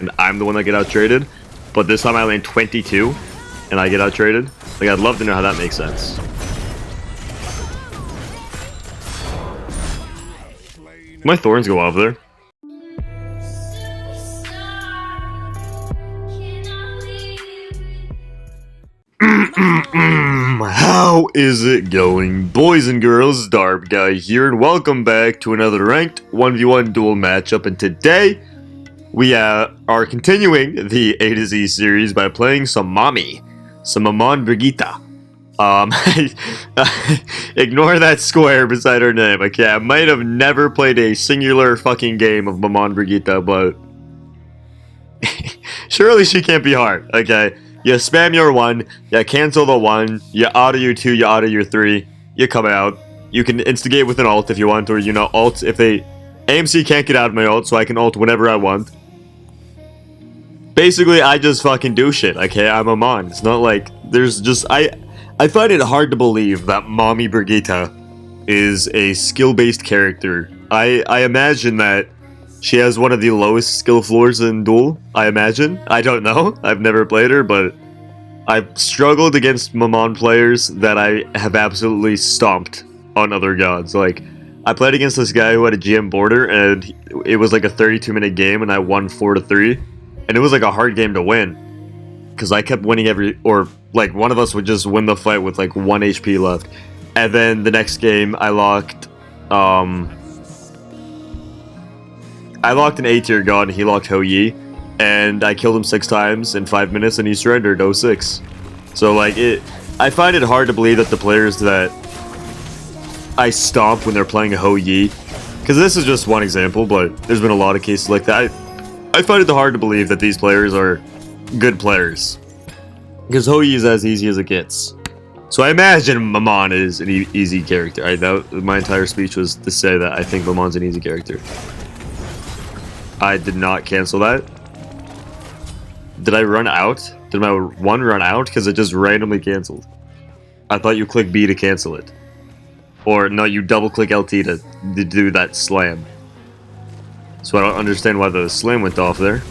and I'm the one that get out traded. But this time I land 22 and I get out traded. Like, I'd love to know how that makes sense. My thorns go off there. How is it going, boys and girls? darbiie here, and welcome back to another ranked 1v1 duel matchup. And today we are continuing the A to Z series by playing some Maman Brigitte. Ignore that square beside her name. Okay, I might have never played a singular fucking game of Maman Brigitte, but surely she can't be hard. Okay, you spam your 1, you cancel the 1, you auto your 2, you auto your 3, you come out. You can instigate with an ult if you want, or ult if they... AMC can't get out of my ult, so I can ult whenever I want. Basically, I just fucking do shit, okay? I'm a Mon. It's not like there's just... I find it hard to believe that Mommy Brigitte is a skill-based character. I imagine that she has one of the lowest skill floors in Duel, I imagine. I don't know. I've never played her, but I've struggled against Maman players that I have absolutely stomped on other gods. Like, I played against this guy who had a GM border, and it was like a 32-minute game, and I won 4-3. And it was like a hard game to win, because I kept winning like one of us would just win the fight with like 1 HP left. And then the next game, I locked an A-tier god, and he locked Ho Yi, and I killed him 6 times in 5 minutes, and he surrendered 06. So like I find it hard to believe that the players that I stomp when they're playing Ho Yi, because this is just one example, but there's been a lot of cases like that. I find it hard to believe that these players are good players, because Ho Yi is as easy as it gets. So I imagine Maman is an easy character. My entire speech was to say that I think Maman's an easy character. I did not cancel that. Did I run out? Did my 1 run out? Because it just randomly canceled. I thought you click B to cancel it. Or no, you double click LT to do that slam. So I don't understand why the slam went off there.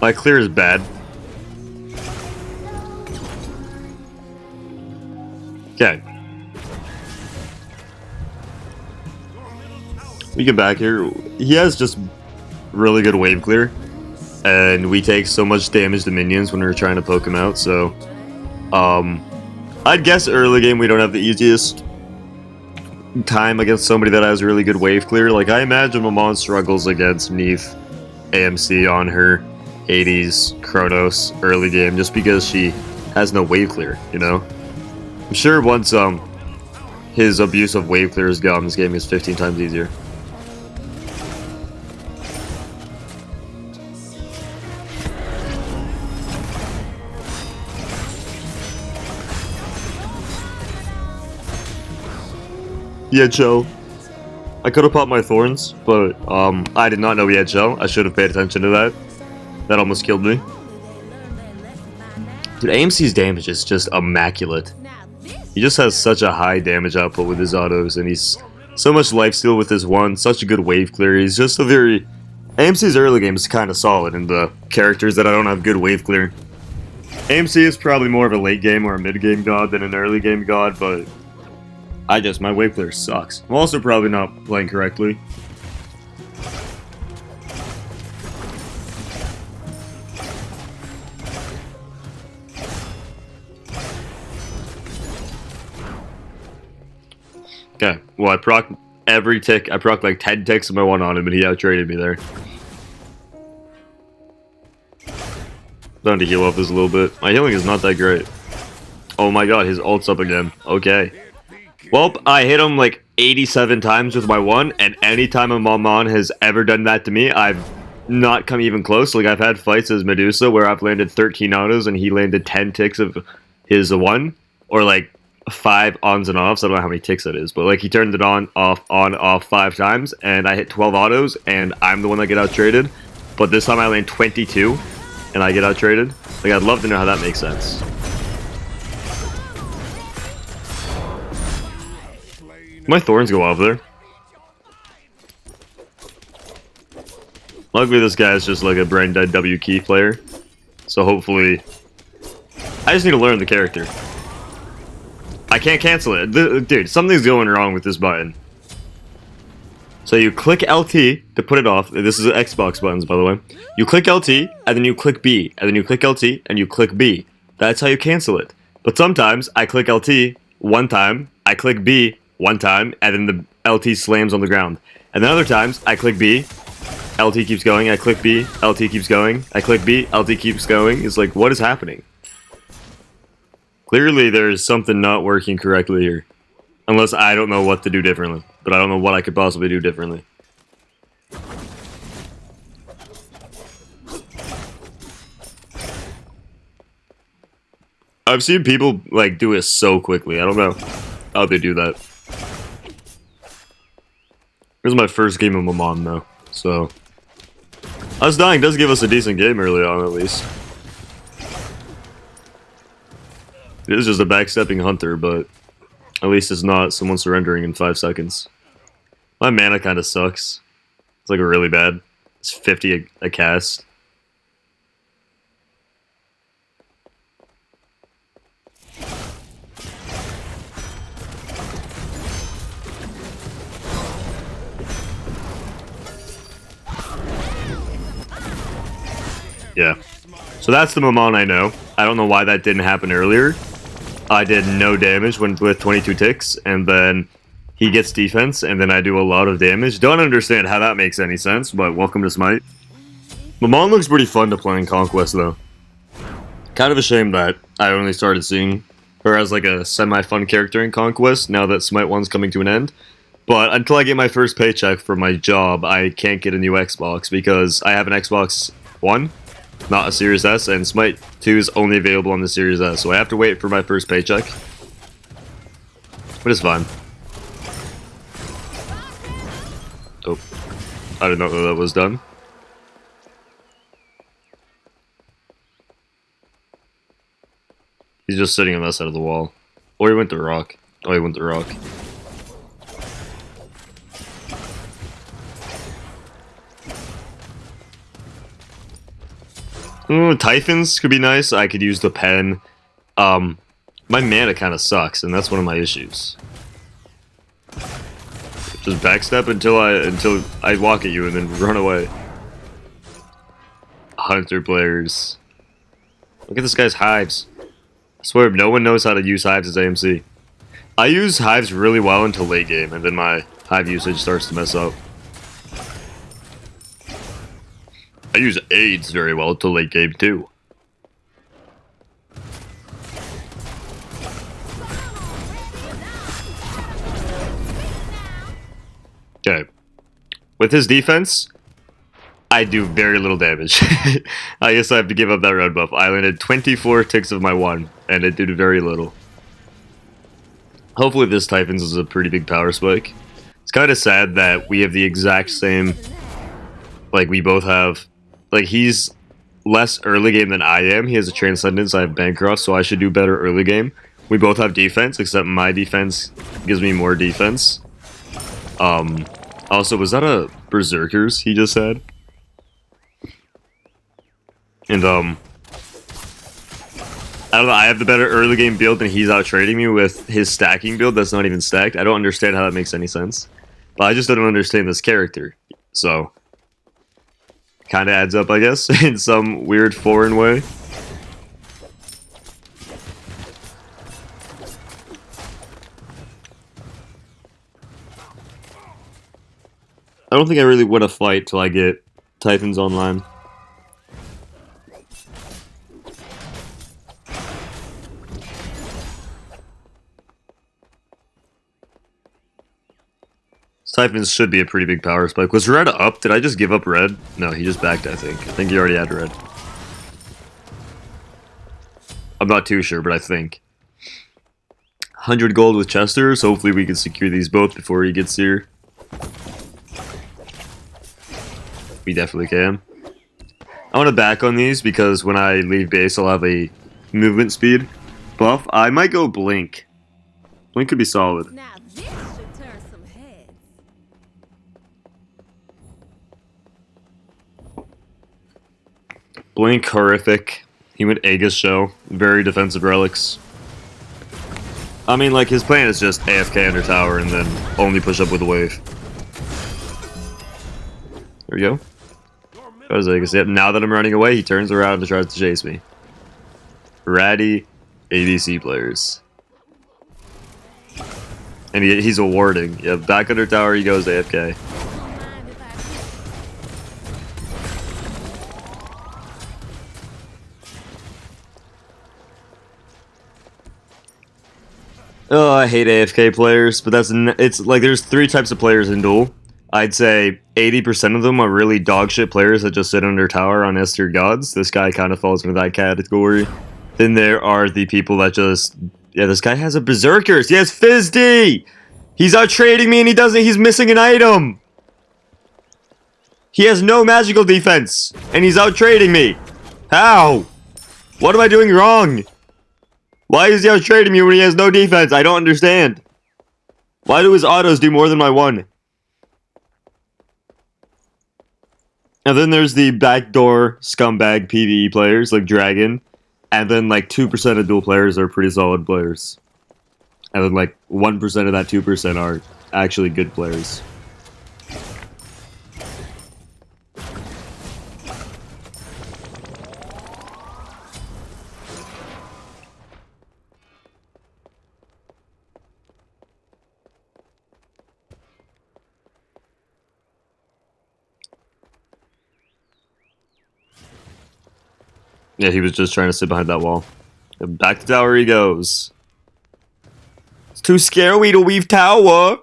My clear is bad. Okay. We get back here. He has just really good wave clear, and we take so much damage to minions when we're trying to poke him out. So, I'd guess early game we don't have the easiest time against somebody that has really good wave clear. Like, I imagine Maman struggles against Neef AMC on her 80s Chronos early game just because she has no wave clear, you know? I'm sure once his abuse of wave clear is gone, this game is 15 times easier. Yeah, Joe. I could have popped my thorns, but I did not know he had shell. I should have paid attention to that. That almost killed me. Dude, AMC's damage is just immaculate. He just has such a high damage output with his autos, and he's so much lifesteal with his 1, such a good wave clear. He's just a very... AMC's early game is kind of solid in the characters that I don't have good wave clear. AMC is probably more of a late game or a mid game god than an early game god, but my wave clear sucks. I'm also probably not playing correctly. Okay, well, I proc every tick. I proc like 10 ticks of my 1 on him, and he out-traded me there. Starting to heal up this a little bit. My healing is not that great. Oh my god, his ult's up again. Okay. Well, I hit him like 87 times with my 1, and anytime a Maman has ever done that to me, I've not come even close. Like, I've had fights as Medusa where I've landed 13 autos, and he landed 10 ticks of his 1, or like 5 ons and offs. I don't know how many ticks that is, but like he turned it on, off 5 times, and I hit 12 autos, and I'm the one that get out traded. But this time I land 22, and I get out traded. Like, I'd love to know how that makes sense. My thorns go off there. Luckily, this guy is just like a brain dead W key player. So hopefully... I just need to learn the character. I can't cancel it. Dude, something's going wrong with this button. So you click LT to put it off. This is Xbox buttons, by the way. You click LT, and then you click B. And then you click LT, and you click B. That's how you cancel it. But sometimes, I click LT one time, I click B one time, and then the LT slams on the ground. And then other times, I click B, LT keeps going, I click B, LT keeps going, I click B, LT keeps going. It's like, what is happening? Clearly, there's something not working correctly here. Unless I don't know what to do differently. But I don't know what I could possibly do differently. I've seen people, like, do it so quickly. I don't know how they do that. This is my first game of Maman, though. So... Us dying does give us a decent game early on, at least. It is just a backstepping hunter, but... At least it's not someone surrendering in 5 seconds. My mana kind of sucks. It's like really bad. It's 50 a cast. Yeah. So that's the Maman I know. I don't know why that didn't happen earlier. I did no damage with 22 ticks, and then he gets defense, and then I do a lot of damage. Don't understand how that makes any sense, but welcome to Smite. Maman looks pretty fun to play in Conquest, though. Kind of a shame that I only started seeing her as like a semi-fun character in Conquest, now that Smite 1's coming to an end. But until I get my first paycheck for my job, I can't get a new Xbox, because I have an Xbox One, not a Series S, and Smite 2 is only available on the Series S, so I have to wait for my first paycheck. But it's fine. Oh, I did not know that was done. He's just sitting on that side of the wall. Or he went to rock. Oh, he went to rock. Ooh, Typhons could be nice. I could use the pen. My mana kind of sucks, and that's one of my issues. Just backstep until I walk at you and then run away. Hunter players. Look at this guy's hives. I swear, no one knows how to use hives as AMC. I use hives really well until late game, and then my hive usage starts to mess up. I use AIDS very well until late game too. Okay. With his defense, I do very little damage. I guess I have to give up that red buff. I landed 24 ticks of my 1, and it did very little. Hopefully this Typhons is a pretty big power spike. It's kind of sad that we have the exact same... Like, we both have... Like, he's less early game than I am. He has a Transcendence, I have Bancroft, so I should do better early game. We both have defense, except my defense gives me more defense. Also, was that a Berserkers he just had? And, I don't know, I have the better early game build and he's out trading me with his stacking build that's not even stacked. I don't understand how that makes any sense. But I just don't understand this character. So, kind of adds up, I guess, in some weird foreign way. I don't think I really want to fight till I get Typhons online. Typhons should be a pretty big power spike. Was red up? Did I just give up red? No, he just backed, I think. I think he already had red. I'm not too sure, but I think. 100 gold with Chester, so hopefully we can secure these both before he gets here. We definitely can. I want to back on these because when I leave base, I'll have a movement speed buff. I might go Blink. Blink could be solid. Now this should turn some heads. Blink, horrific. He went Aegis show. Very defensive relics. I mean, like, his plan is just AFK under tower and then only push up with a wave. There we go. That was Aegis. Yep, now that I'm running away, he turns around and tries to chase me. Ratty ADC players. And he's a warding. Yeah, back under tower he goes AFK. Oh, I hate AFK players, but it's like there's 3 types of players in Duel. I'd say 80% of them are really dogshit players that just sit under tower on S tier gods. This guy kind of falls into that category. Then there are the people that just... Yeah, this guy has a Berserkers. He has Fizz-D! He's out trading me and he's missing an item! He has no magical defense! And he's out trading me! How? What am I doing wrong? Why is he out trading me when he has no defense? I don't understand. Why do his autos do more than my 1? And then there's the backdoor scumbag PvE players like Dragon. And then like 2% of Duel players are pretty solid players. And then like 1% of that 2% are actually good players. Yeah, he was just trying to sit behind that wall. And back to tower he goes. It's too scary to weave tower.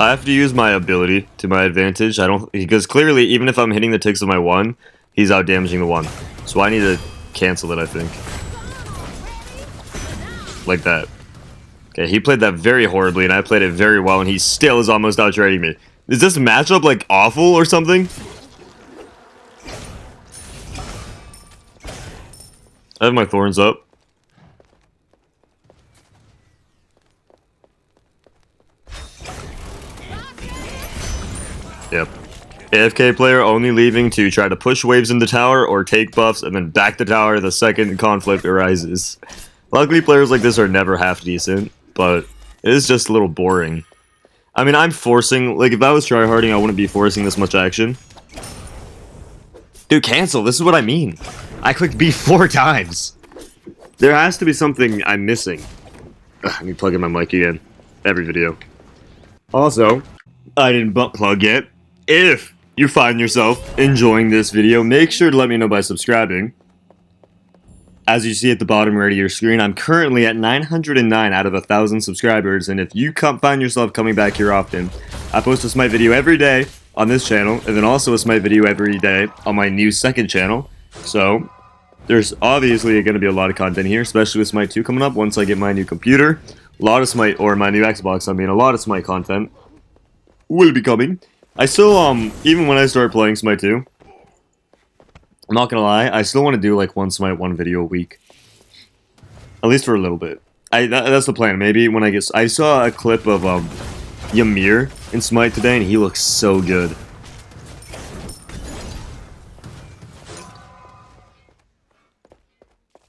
I have to use my ability to my advantage. Because clearly, even if I'm hitting the ticks of my 1, he's out damaging the 1. So I need to cancel it, I think. Like that. Okay, he played that very horribly, and I played it very well, and he still is almost out trading me. Is this matchup, like, awful or something? I have my thorns up. Yep. AFK player only leaving to try to push waves in the tower or take buffs and then back the tower the second conflict arises. Luckily, players like this are never half decent, but it is just a little boring. I mean, I'm forcing... Like, if I was tryharding, I wouldn't be forcing this much action. Dude, cancel. This is what I mean. I clicked B 4 times. There has to be something I'm missing. Ugh, let me plug in my mic again. Every video. Also, I didn't butt plug yet. If you find yourself enjoying this video, make sure to let me know by subscribing. As you see at the bottom right of your screen, I'm currently at 909 out of 1,000 subscribers, and if you find yourself coming back here often, I post a Smite video every day on this channel, and then also a Smite video every day on my new second channel. So, there's obviously going to be a lot of content here, especially with Smite 2 coming up once I get my new computer. A lot of Smite, or my new Xbox, I mean, a lot of Smite content will be coming. I still, even when I start playing Smite 2, I'm not gonna lie, I still want to do, like, one Smite 1 video a week. At least for a little bit. That's the plan. Maybe when I get... I saw a clip of, Ymir in Smite today, and he looks so good.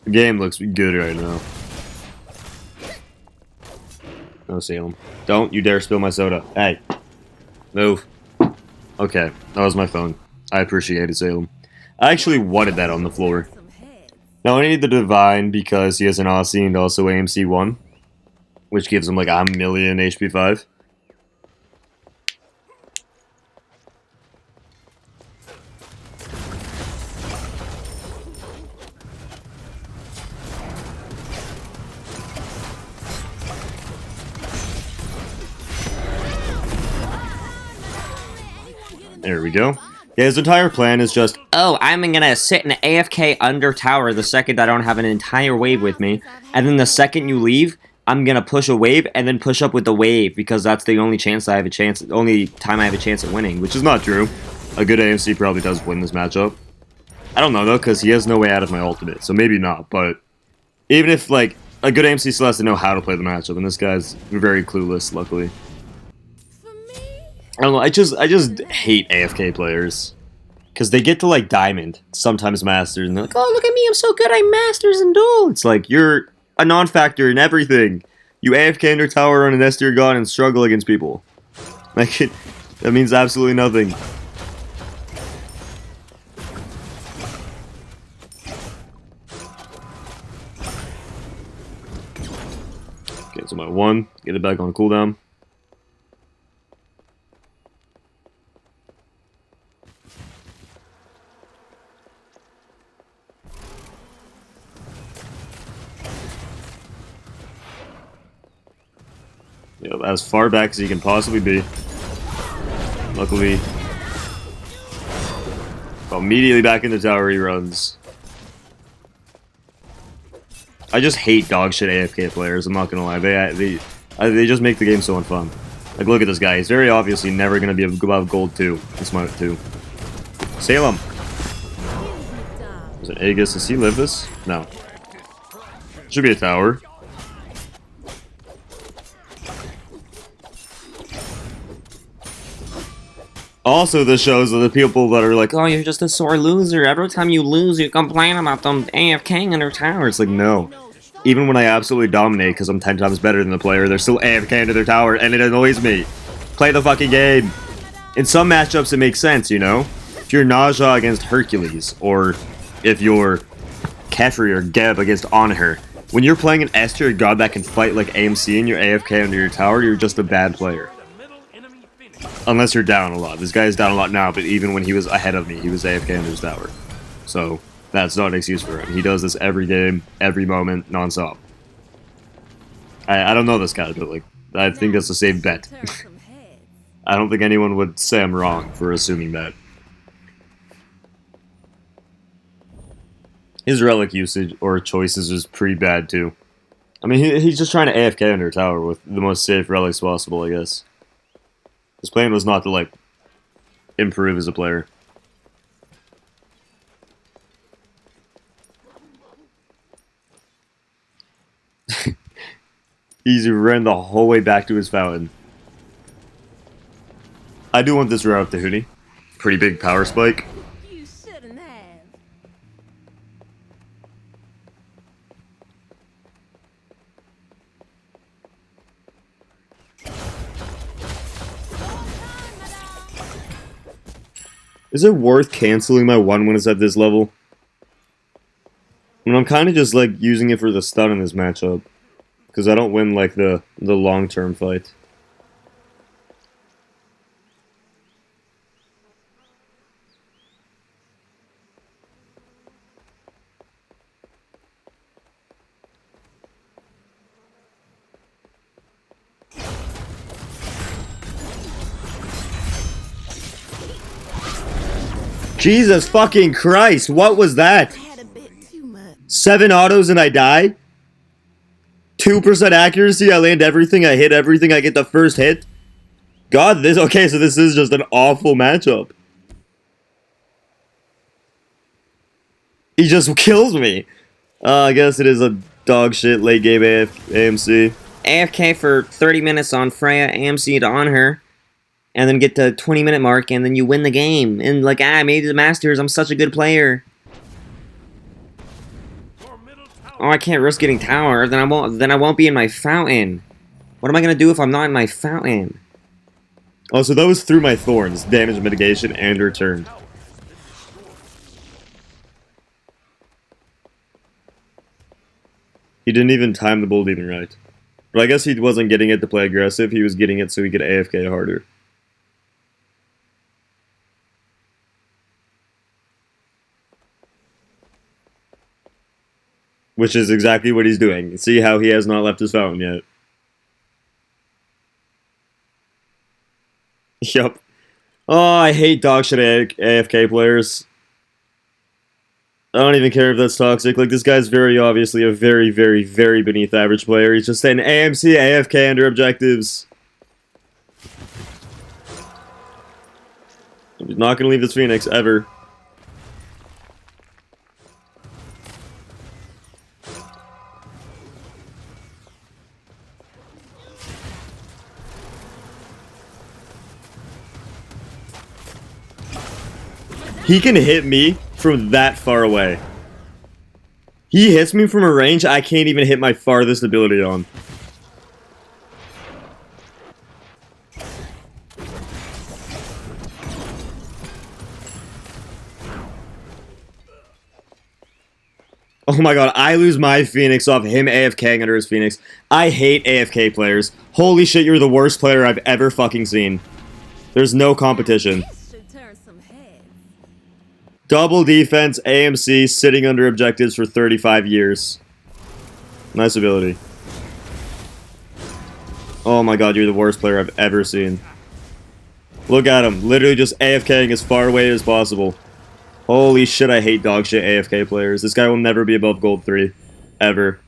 The game looks good right now. No, Salem. Don't you dare spill my soda. Hey. Move. Okay, that was my phone. I appreciate it, Salem. I actually wanted that on the floor. Now I need the Divine because he has an Aussie and also AMC 1, which gives him like 1,000,000 HP 5. There we go. Yeah, his entire plan is just, oh, I'm gonna sit in AFK under tower the second I don't have an entire wave with me, and then the second you leave, I'm gonna push a wave and then push up with the wave because that's the only only time I have a chance at winning, which is not true. A good AMC probably does win this matchup. I don't know though, because he has no way out of my ultimate, so maybe not. But even if like a good AMC still has to know how to play the matchup, and this guy's very clueless. Luckily, I don't know. I just hate AFK players because they get to like Diamond, sometimes Masters, and they're like, "Oh, look at me, I'm so good. I'm Masters and Duel." It's like you're a non-factor in everything. You AFK under tower on an S tier god and struggle against people. Like that means absolutely nothing. Okay, so my 1, get it back on cooldown. Yep, as far back as he can possibly be. Luckily, immediately back in the tower he runs. I just hate dog shit AFK players. I'm not gonna lie. They just make the game so unfun. Like, look at this guy. He's very obviously never gonna be above gold 2 in Smite 2. Salem. Is it Aegis? Does he live this? No. Should be a tower. Also, this shows that the people that are like, oh, you're just a sore loser. Every time you lose, you complain about them AFKing under tower. It's like, no. Even when I absolutely dominate because I'm 10 times better than the player, they're still AFK under their tower, and it annoys me. Play the fucking game. In some matchups, it makes sense, you know? If you're Naja against Hercules, or if you're Kefri or Geb against Onher, when you're playing an S tier god that can fight like AMC and you're AFK under your tower, you're just a bad player. Unless you're down a lot. This guy is down a lot now, but even when he was ahead of me, he was AFK under his tower. So, that's not an excuse for him. He does this every game, every moment, non-stop. I don't know this guy, but like, I think that's a safe bet. I don't think anyone would say I'm wrong for assuming that. His relic usage or choices is pretty bad too. I mean, he's just trying to AFK under a tower with the most safe relics possible, I guess. His plan was not to, like, improve as a player. He ran the whole way back to his fountain. I do want this route up to Hoonie. Pretty big power spike. You shouldn't have. Is it worth canceling my 1 when it's at this level? I mean, I'm kind of just like using it for the stun in this matchup. Because I don't win like the long-term fight. Jesus fucking Christ, what was that? Had a bit too much. 7 autos and I die? 2% accuracy, I land everything, I hit everything, I get the first hit? God, okay, so this is just an awful matchup. He just kills me. I guess it is a dog shit late game AMC. AFK for 30 minutes on Freya, AMC to on her. And then get to 20-minute mark, and then you win the game. And like, I made the Masters. I'm such a good player. Oh, I can't risk getting tower. Then I won't be in my fountain. What am I gonna do if I'm not in my fountain? Oh, so that was through my thorns, damage mitigation, and returned. He didn't even time the bull even right. But I guess he wasn't getting it to play aggressive. He was getting it so he could AFK harder. Which is exactly what he's doing. See how he has not left his fountain yet. Yup. Oh, I hate dogshit AFK players. I don't even care if that's toxic. Like, this guy's very obviously a very, very, very beneath average player. He's just an AMC AFK under objectives. He's not going to leave this Phoenix, ever. He can hit me from that far away. He hits me from a range I can't even hit my farthest ability on. Oh my god, I lose my Phoenix off him AFKing under his Phoenix. I hate AFK players. Holy shit, you're the worst player I've ever fucking seen. There's no competition. This should turn some heads. Double defense, AMC, sitting under objectives for 35 years. Nice ability. Oh my god, you're the worst player I've ever seen. Look at him, literally just AFKing as far away as possible. Holy shit, I hate dog shit AFK players. This guy will never be above gold 3. Ever.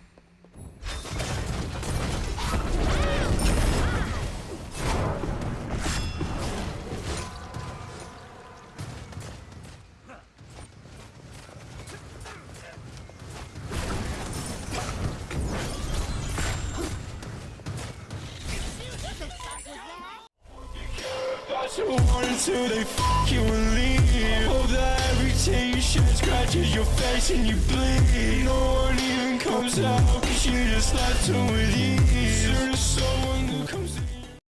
Until they f you and leave. Hope that every tear you shed scratches your face and you bleed. No one even comes out, 'cause you just left them with ease. There's someone who comes to